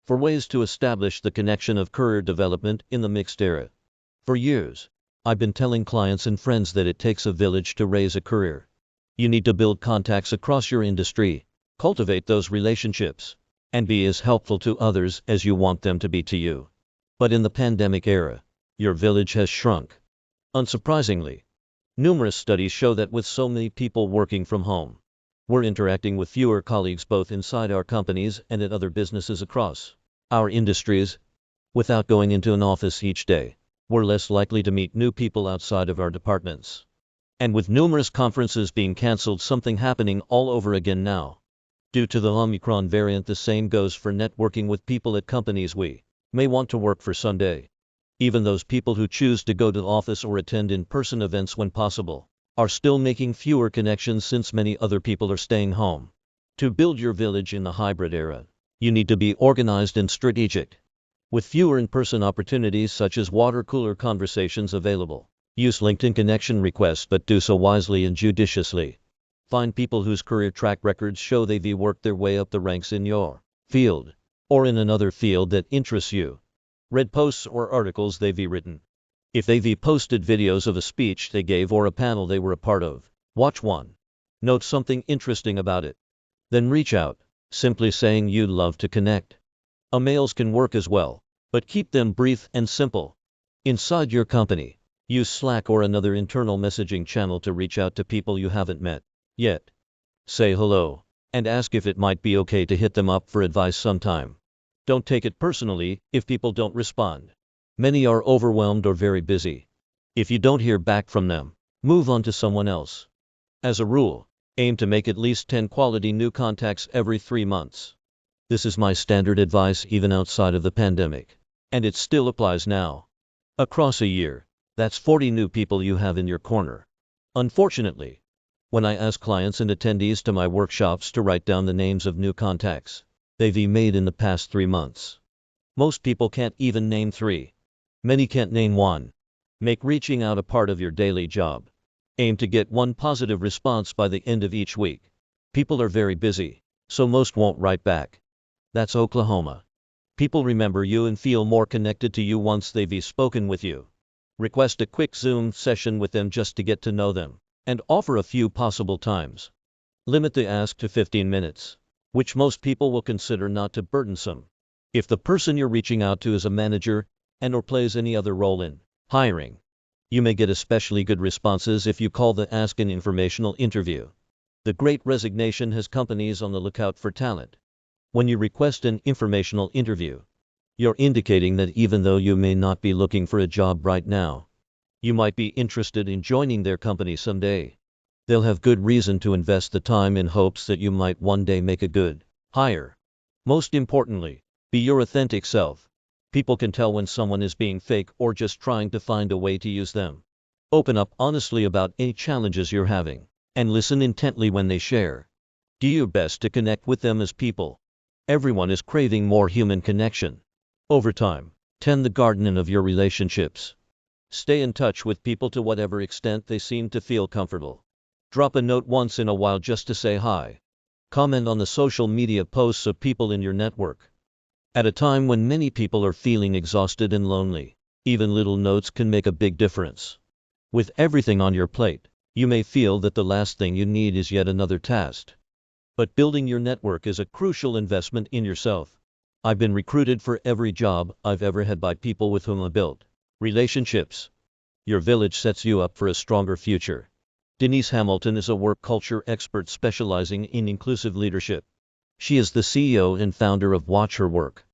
for ways to establish the connection of career development in the mixed era. For years, I've been telling clients and friends that it takes a village to raise a career. You need to build contacts across your industry, cultivate those relationships, and be as helpful to others as you want them to be to you. But in the pandemic era, your village has shrunk. Unsurprisingly, numerous studies show that with so many people working from home, we're interacting with fewer colleagues both inside our companies and at other businesses across our industries. Without going into an office each day, we're less likely to meet new people outside of our departments. And with numerous conferences being canceled, something happening all over again now. Due to the Omicron variant, the same goes for networking with people at companies we may want to work for someday. Even those people who choose to go to the office or attend in-person events when possible are still making fewer connections since many other people are staying home. To build your village in the hybrid era, you need to be organized and strategic. With fewer in-person opportunities such as water cooler conversations available, use LinkedIn connection requests, but do so wisely and judiciously. Find people whose career track records show they've worked their way up the ranks in your field, or in another field that interests you. Read posts or articles they've written. If they've posted videos of a speech they gave or a panel they were a part of, watch one. Note something interesting about it. Then reach out, simply saying you'd love to connect. Emails can work as well, but keep them brief and simple. Inside your company, use Slack or another internal messaging channel to reach out to people you haven't met yet. Say hello, and ask if it might be okay to hit them up for advice sometime. Don't take it personally if people don't respond. Many are overwhelmed or very busy. If you don't hear back from them, move on to someone else. As a rule, aim to make at least 10 quality new contacts every 3 months. This is my standard advice even outside of the pandemic, and it still applies now. Across a year, that's 40 new people you have in your corner. Unfortunately, when I ask clients and attendees to my workshops to write down the names of new contacts they've made in the past 3 months, most people can't even name 3. Many can't name 1. Make reaching out a part of your daily job. Aim to get 1 positive response by the end of each week. People are very busy, so most won't write back. That's Oklahoma. People remember you and feel more connected to you once they've spoken with you. Request a quick Zoom session with them just to get to know them, and offer a few possible times. Limit the ask to 15 minutes, which most people will consider not too burdensome. If the person you're reaching out to is a manager and/or plays any other role in hiring, you may get especially good responses if you call the ask an informational interview. The Great Resignation has companies on the lookout for talent. When you request an informational interview, you're indicating that even though you may not be looking for a job right now, you might be interested in joining their company someday. They'll have good reason to invest the time in hopes that you might one day make a good hire. Most importantly, be your authentic self. People can tell when someone is being fake or just trying to find a way to use them. Open up honestly about any challenges you're having, and listen intently when they share. Do your best to connect with them as people. Everyone is craving more human connection. Over time, tend the garden of your relationships. Stay in touch with people to whatever extent they seem to feel comfortable. Drop a note once in a while just to say hi. Comment on the social media posts of people in your network. At a time when many people are feeling exhausted and lonely, even little notes can make a big difference. With everything on your plate, you may feel that the last thing you need is yet another task. But building your network is a crucial investment in yourself. I've been recruited for every job I've ever had by people with whom I built relationships. Your village sets you up for a stronger future. Denise Hamilton is a work culture expert specializing in inclusive leadership. She is the CEO and founder of Watch Her Work,